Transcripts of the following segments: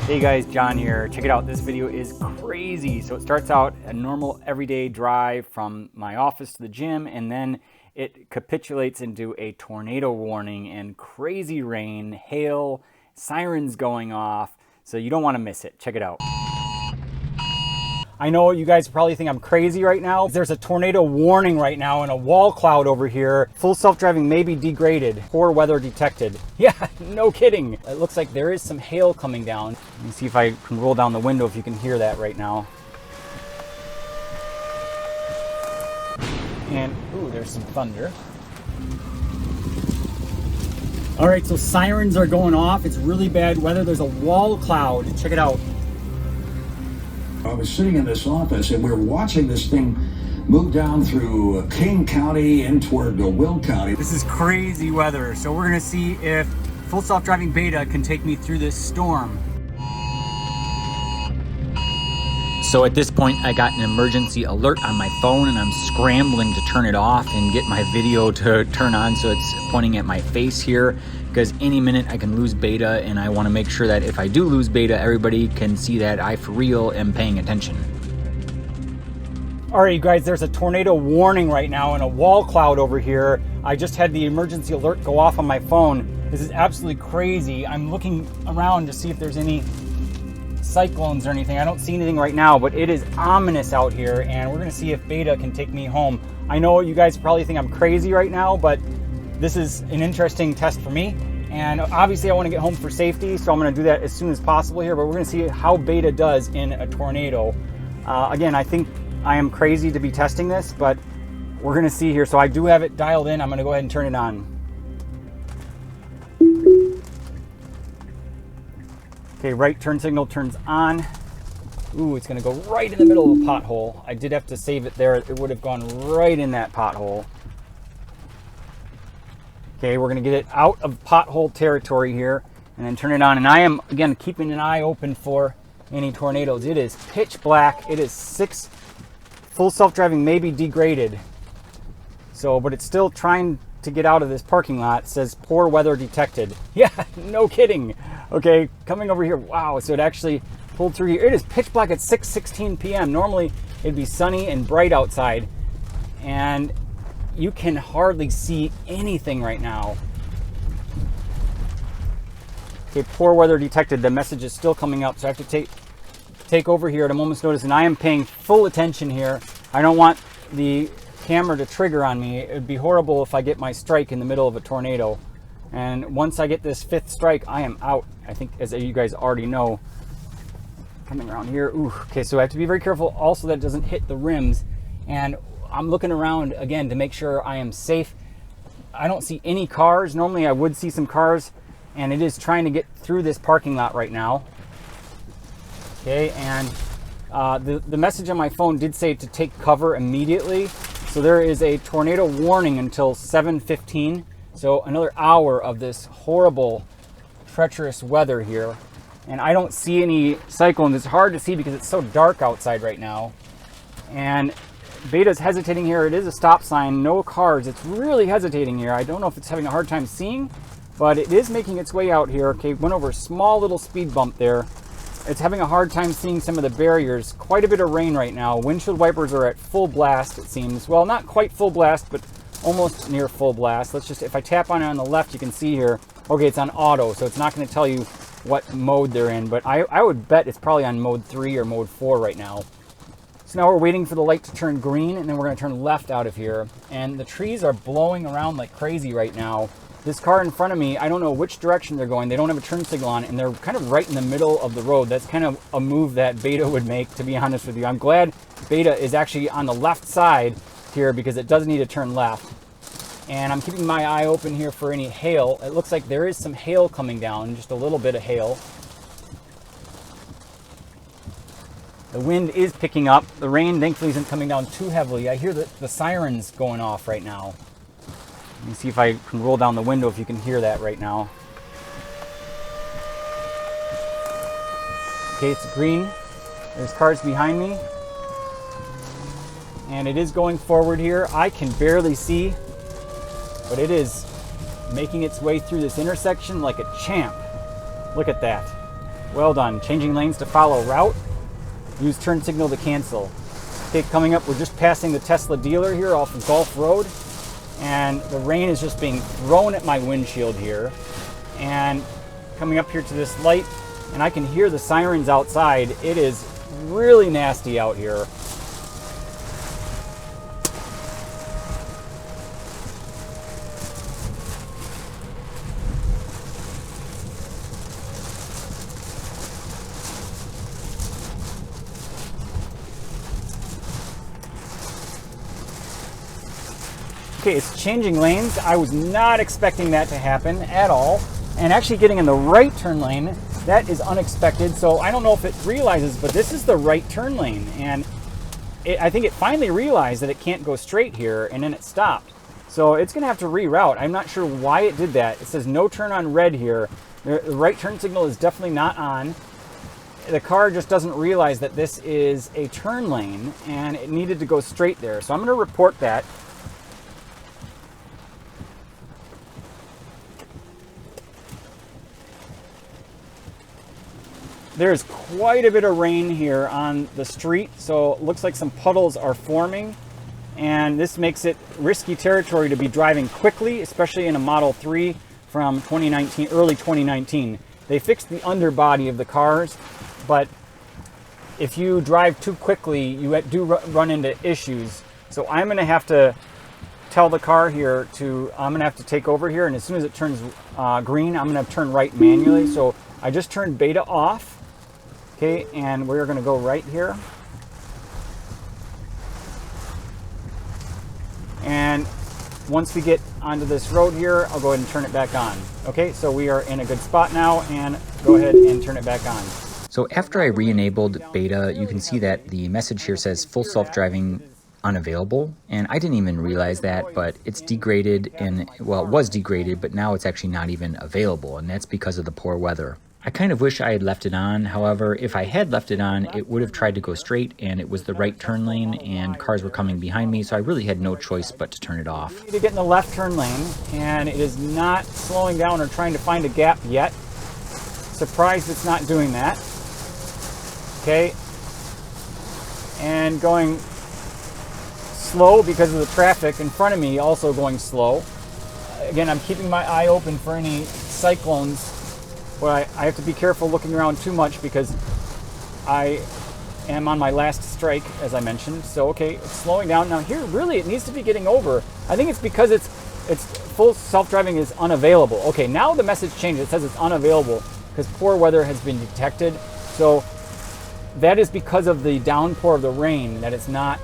Hey guys, John here. Check it out. This video is crazy. So it starts out a normal everyday drive from my office to the gym, and then it capitulates into a tornado warning and crazy rain, hail, sirens going off. So you don't want to miss it. Check it out. I know you guys probably think I'm crazy right now. There's a tornado warning right now and a wall cloud over here. Full self-driving may be degraded. Poor weather detected. Yeah, no kidding. It looks like there is some hail coming down. Let me see if I can roll down the window if you can hear that right now. And, ooh, there's some thunder. All right, so sirens are going off. It's really bad weather. There's a wall cloud. Check it out. I was sitting in this office and we were watching this thing move down through King County in toward Will County. This is crazy weather, so we're gonna see if full self-driving beta can take me through this storm. So at this point, I got an emergency alert on my phone and I'm scrambling to turn it off and get my video to turn on so it's pointing at my face here, because any minute I can lose beta, and I want to make sure that if I do lose beta, everybody can see that I for real am paying attention. All right, you guys, there's a tornado warning right now and a wall cloud over here. I just had the emergency alert go off on my phone. This is absolutely crazy. I'm looking around to see if there's any cyclones or anything. I don't see anything right now, but it is ominous out here, and we're gonna see if beta can take me home. I know you guys probably think I'm crazy right now, but this is an interesting test for me, and obviously I want to get home for safety, so I'm going to do that as soon as possible here, but we're going to see how beta does in a tornado. Again, I think I am crazy to be testing this, but we're going to see here. So I do have it dialed in. I'm going to go ahead and turn it on. Okay, right turn signal turns on. Ooh, it's going to go right in the middle of a pothole. I did have to save it there. It would have gone right in that pothole. Okay, we're going to get it out of pothole territory here and then turn it on. And I am, again, keeping an eye open for any tornadoes. It is pitch black. It is 6. Full self-driving may be degraded. So, but it's still trying to get out of this parking lot. It says poor weather detected. Yeah, no kidding. Okay, coming over here. Wow, so it actually pulled through here. It is pitch black at 6:16 p.m. Normally, it'd be sunny and bright outside. And you can hardly see anything right now. Okay, poor weather detected. The message is still coming up, so I have to take over here at a moment's notice, and I am paying full attention here. I don't want the camera to trigger on me. It would be horrible if I get my strike in the middle of a tornado. And once I get this 5th strike, I am out. I think, as you guys already know. Coming around here. Ooh, okay, so I have to be very careful also that it doesn't hit the rims. And I'm looking around again to make sure I am safe. I don't see any cars. Normally I would see some cars, and it is trying to get through this parking lot right now. Okay, and the message on my phone did say to take cover immediately. So there is a tornado warning until 7:15. So another hour of this horrible, treacherous weather here. And I don't see any cyclones. It's hard to see because it's so dark outside right now. And Beta's hesitating here. It is a stop sign, no cars. It's really hesitating here. I don't know if it's having a hard time seeing, but it is making its way out here. Okay, went over a small little speed bump there. It's having a hard time seeing some of the barriers. Quite a bit of rain right now. Windshield wipers are at full blast, it seems. Well, not quite full blast, but almost near full blast. Let's just, if I tap on it on the left, you can see here. Okay, it's on auto, so it's not going to tell you what mode they're in, but I would bet it's probably on mode 3 or mode 4 right now. So now we're waiting for the light to turn green, and then we're going to turn left out of here. And the trees are blowing around like crazy right now. This car in front of me, I don't know which direction they're going. They don't have a turn signal on it, and they're kind of right in the middle of the road. That's kind of a move that Beta would make, to be honest with you. I'm glad Beta is actually on the left side here because it does need to turn left. And I'm keeping my eye open here for any hail. It looks like there is some hail coming down, just a little bit of hail. The wind is picking up. The rain, thankfully, isn't coming down too heavily. I hear the sirens going off right now. Let me see if I can roll down the window if you can hear that right now. Okay, it's green. There's cars behind me. And it is going forward here. I can barely see, but it is making its way through this intersection like a champ. Look at that. Well done. Changing lanes to follow route. Use turn signal to cancel. Okay, coming up, we're just passing the Tesla dealer here off of Gulf Road. And the rain is just being thrown at my windshield here. And coming up here to this light, and I can hear the sirens outside. It is really nasty out here. Okay, it's changing lanes. I was not expecting that to happen at all. And actually getting in the right turn lane, that is unexpected. So I don't know if it realizes, but this is the right turn lane. And I think it finally realized that it can't go straight here, and then it stopped. So it's gonna have to reroute. I'm not sure why it did that. It says no turn on red here. The right turn signal is definitely not on. The car just doesn't realize that this is a turn lane, and it needed to go straight there. So I'm gonna report that. There's quite a bit of rain here on the street, so it looks like some puddles are forming, and this makes it risky territory to be driving quickly, especially in a Model 3 from 2019, early 2019. They fixed the underbody of the cars, but if you drive too quickly, you do run into issues. So I'm going to have to tell the car here I'm going to have to take over here, and as soon as it turns green, I'm going to turn right manually. So I just turned beta off. Okay, and we're going to go right here. And once we get onto this road here, I'll go ahead and turn it back on. Okay, so we are in a good spot now, and go ahead and turn it back on. So after I re-enabled beta, you can see that the message here says full self-driving unavailable, and I didn't even realize that, but it's degraded, and well, it was degraded, but now it's actually not even available, and that's because of the poor weather. I kind of wish I had left it on. However, if I had left it on, it would have tried to go straight, and it was the right turn lane, and cars were coming behind me, so I really had no choice but to turn it off. We need to get in the left turn lane, and it is not slowing down or trying to find a gap yet. Surprised it's not doing that. Okay. And going slow because of the traffic in front of me, also going slow. Again, I'm keeping my eye open for any cyclones. But I have to be careful looking around too much because I am on my last strike, as I mentioned. So, okay, it's slowing down. Now here, really, it needs to be getting over. I think it's because it's full self-driving is unavailable. Okay, now the message changed. It says it's unavailable because poor weather has been detected. So that is because of the downpour of the rain that it's not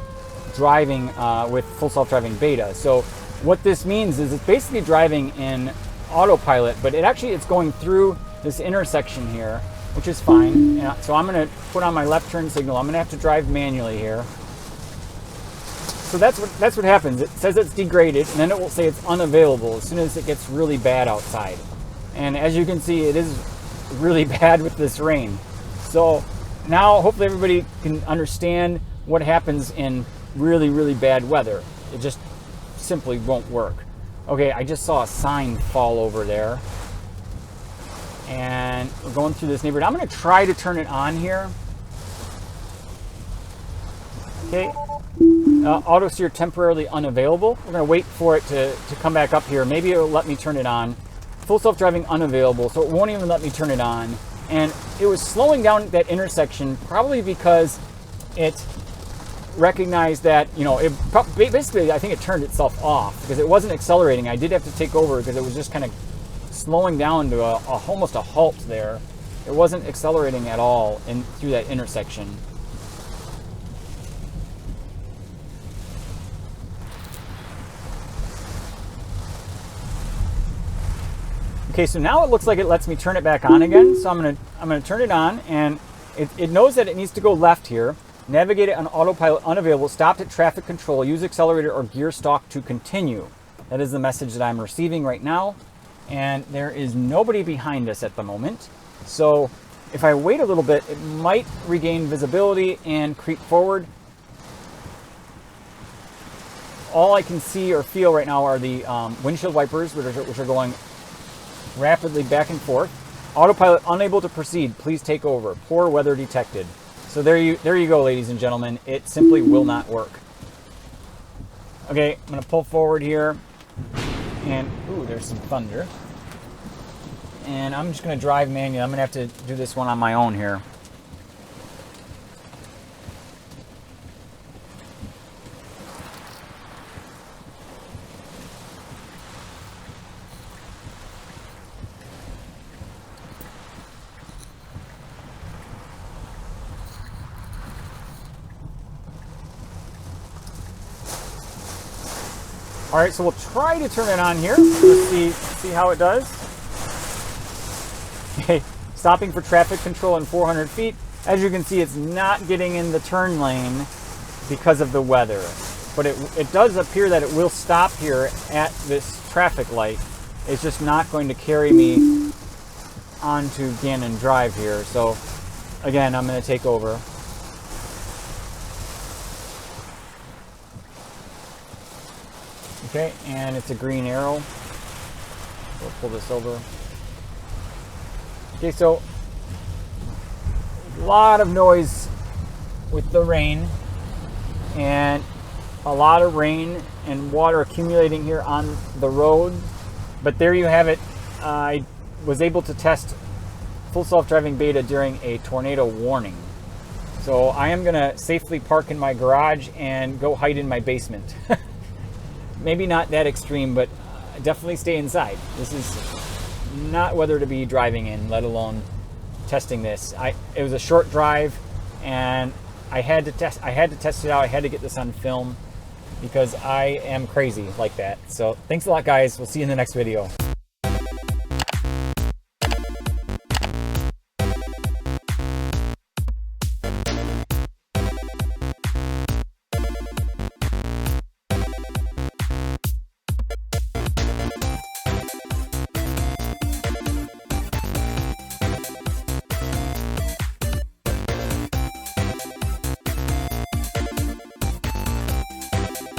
driving with full self-driving beta. So what this means is it's basically driving in autopilot, but it's going through this intersection here, which is fine. So I'm going to put on my left turn signal. I'm going to have to drive manually here. So that's what happens. It says it's degraded, and then it will say it's unavailable as soon as it gets really bad outside. And as you can see, it is really bad with this rain. So now hopefully everybody can understand what happens in really, really bad weather. It just simply won't work. Okay, I just saw a sign fall over there. And we're going through this neighborhood. I'm going to try to turn it on here. Okay. Auto steer temporarily unavailable. We're going to wait for it to come back up here. Maybe it'll let me turn it on. Full self-driving unavailable, so it won't even let me turn it on. And it was slowing down that intersection probably because it recognized that, basically I think it turned itself off because it wasn't accelerating. I did have to take over because it was just kind of slowing down to almost a halt there. It wasn't accelerating at all through that intersection. Okay, so now it looks like it lets me turn it back on again. So I'm gonna turn it on, and it knows that it needs to go left here. Navigate it on autopilot unavailable. Stopped at traffic control. Use accelerator or gear stalk to continue. That is the message that I'm receiving right now. And there is nobody behind us at the moment. So if I wait a little bit, it might regain visibility and creep forward. All I can see or feel right now are the windshield wipers, which are going rapidly back and forth. Autopilot unable to proceed. Please take over. Poor weather detected. So there you go, ladies and gentlemen. It simply will not work. Okay, I'm gonna pull forward here, and ooh, there's some thunder. And I'm just gonna drive manual. I'm gonna have to do this one on my own here. All right, so we'll try to turn it on here. Let's see how it does. Okay, stopping for traffic control in 400 feet. As you can see, it's not getting in the turn lane because of the weather. But it does appear that it will stop here at this traffic light. It's just not going to carry me onto Gannon Drive here. So again, I'm going to take over. Okay, and it's a green arrow. We'll pull this over. Okay, so a lot of noise with the rain, and a lot of rain and water accumulating here on the road. But there you have it. I was able to test full self-driving beta during a tornado warning. So I am gonna safely park in my garage and go hide in my basement. Maybe not that extreme, but definitely stay inside. This is not weather to be driving in, let alone testing this. It was a short drive, and I had to test it out. I had to get this on film because I am crazy like that. So thanks a lot, guys. We'll see you in the next video.